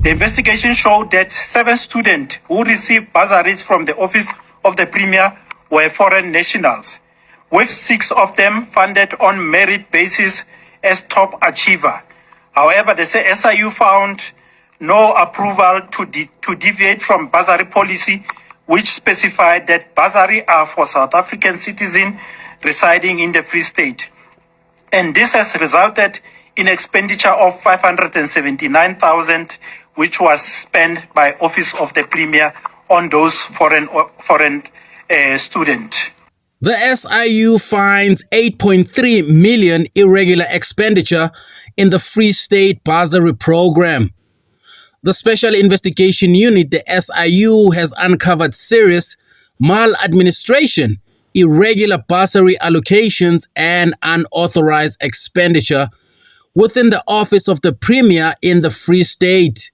The investigation showed that 7 students who received bursaries from the Office of the Premier were foreign nationals, with 6 of them funded on merit basis as top achiever. However, the SIU found no approval to deviate from bursary policy, which specified that bursaries are for South African citizens residing in the Free State. And this has resulted in expenditure of 579,000, which was spent by Office of the Premier on those foreign students. The SIU finds 8.3 million irregular expenditure in the Free State bursary program. The Special Investigation Unit, the SIU, has uncovered serious maladministration, irregular bursary allocations, and unauthorized expenditure within the Office of the Premier in the Free State,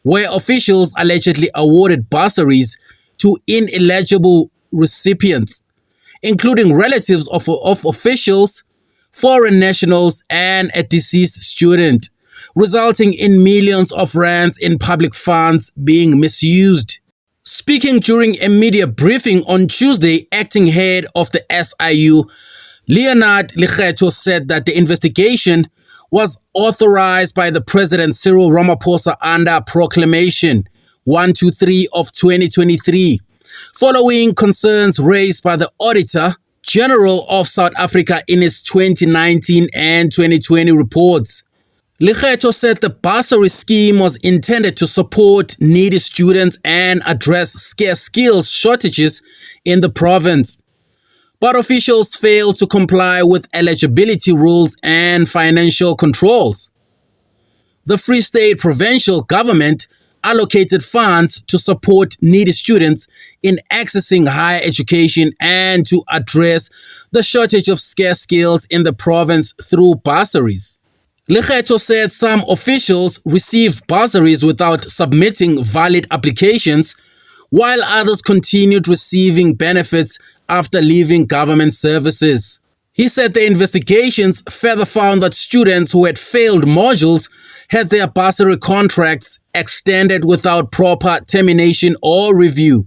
where officials allegedly awarded bursaries to ineligible recipients, including relatives of officials, foreign nationals, and a deceased student, resulting in millions of rands in public funds being misused. Speaking during a media briefing on Tuesday, acting head of the SIU, Leonard Lekgetho, said that the investigation was authorized by the President Cyril Ramaphosa under Proclamation 123 of 2023, following concerns raised by the Auditor-General of South Africa in its 2019 and 2020 reports. Lekgetho said the bursary scheme was intended to support needy students and address scarce skills shortages in the province. But officials failed to comply with eligibility rules and financial controls. The Free State provincial government allocated funds to support needy students in accessing higher education and to address the shortage of scarce skills in the province through bursaries. Lekgetho said some officials received bursaries without submitting valid applications, while others continued receiving benefits after leaving government services. He said the investigations further found that students who had failed modules had their bursary contracts extended without proper termination or review,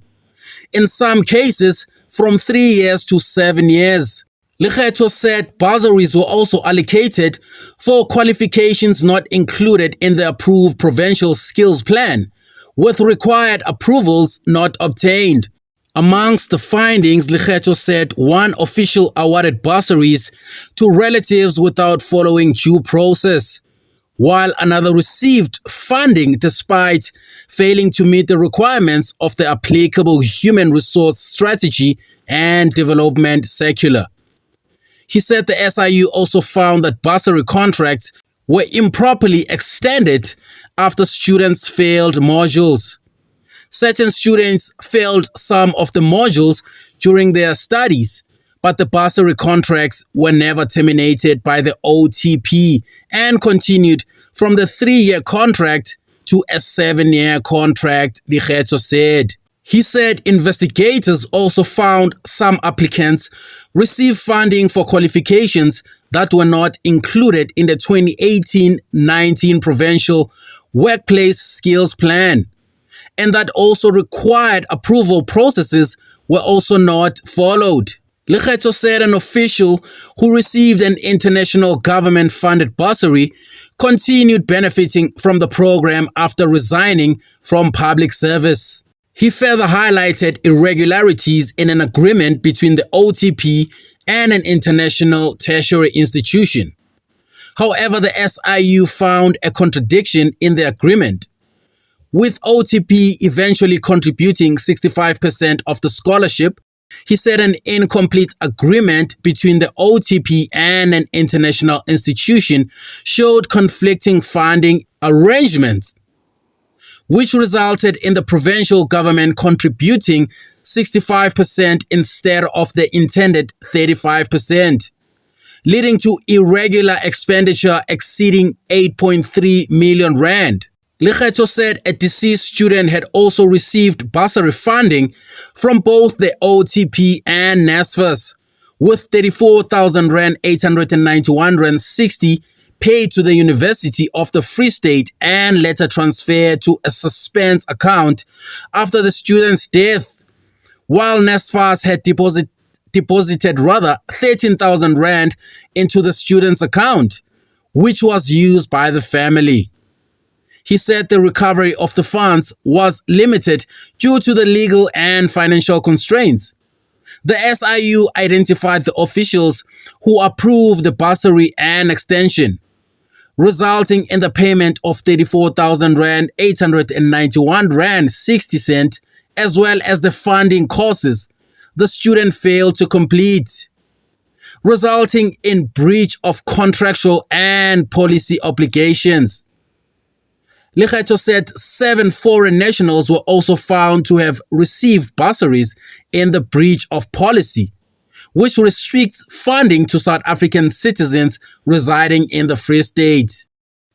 in some cases from 3 years to 7 years. Lekgetho said bursaries were also allocated for qualifications not included in the approved provincial skills plan, with required approvals not obtained. Amongst the findings, Lekgetho said one official awarded bursaries to relatives without following due process, while another received funding despite failing to meet the requirements of the applicable human resource strategy and development circular. He said the SIU also found that bursary contracts were improperly extended after students failed modules. Certain students failed some of the modules during their studies, but the bursary contracts were never terminated by the OTP and continued from the 3-year contract to a 7-year contract, Lekgetho said. He said investigators also found some applicants received funding for qualifications that were not included in the 2018-19 Provincial Workplace Skills Plan, and that also required approval processes were also not followed. Lekgetho said an official who received an international government-funded bursary continued benefiting from the program after resigning from public service. He further highlighted irregularities in an agreement between the OTP and an international tertiary institution. However, the SIU found a contradiction in the agreement, with OTP eventually contributing 65% of the scholarship. He said an incomplete agreement between the OTP and an international institution showed conflicting funding arrangements, which resulted in the provincial government contributing 65% instead of the intended 35%, leading to irregular expenditure exceeding 8.3 million rand. Lekgetho said a deceased student had also received bursary funding from both the OTP and NSFAS, with 34,891 rand 60 paid to the University of the Free State and later transferred to a suspense account after the student's death, while NSFAS had deposited 13,000 rand into the student's account, which was used by the family. He said the recovery of the funds was limited due to the legal and financial constraints. The SIU identified the officials who approved the bursary and extension, resulting in the payment of 34,000 rand, 891 rand 60 cent, as well as the funding courses the student failed to complete, resulting in breach of contractual and policy obligations. Lekgetho said 7 foreign nationals were also found to have received bursaries in the breach of policy, which restricts funding to South African citizens residing in the Free State.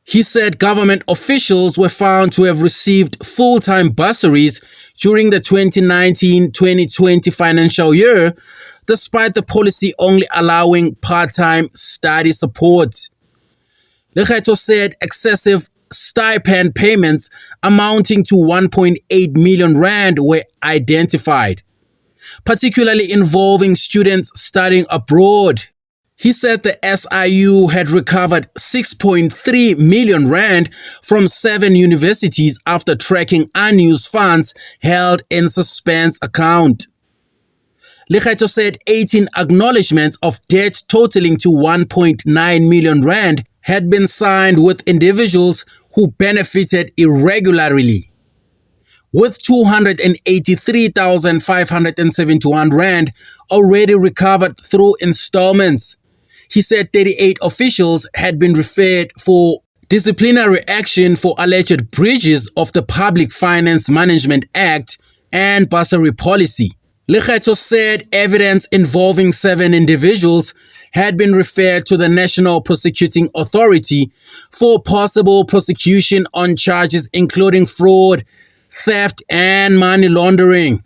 He said government officials were found to have received full-time bursaries during the 2019-2020 financial year, despite the policy only allowing part-time study support. Lekgetho said excessive stipend payments amounting to 1.8 million rand were identified, particularly involving students studying abroad. He said the SIU had recovered 6.3 million rand from 7 universities after tracking unused funds held in suspense account. Lekgetho said 18 acknowledgements of debt totaling to 1.9 million rand had been signed with individuals who benefited irregularly, with 283,571 rand already recovered through installments. He said 38 officials had been referred for disciplinary action for alleged breaches of the Public Finance Management Act and bursary policy. Lekgetho said evidence involving 7 individuals had been referred to the National Prosecuting Authority for possible prosecution on charges including fraud, theft, and money laundering.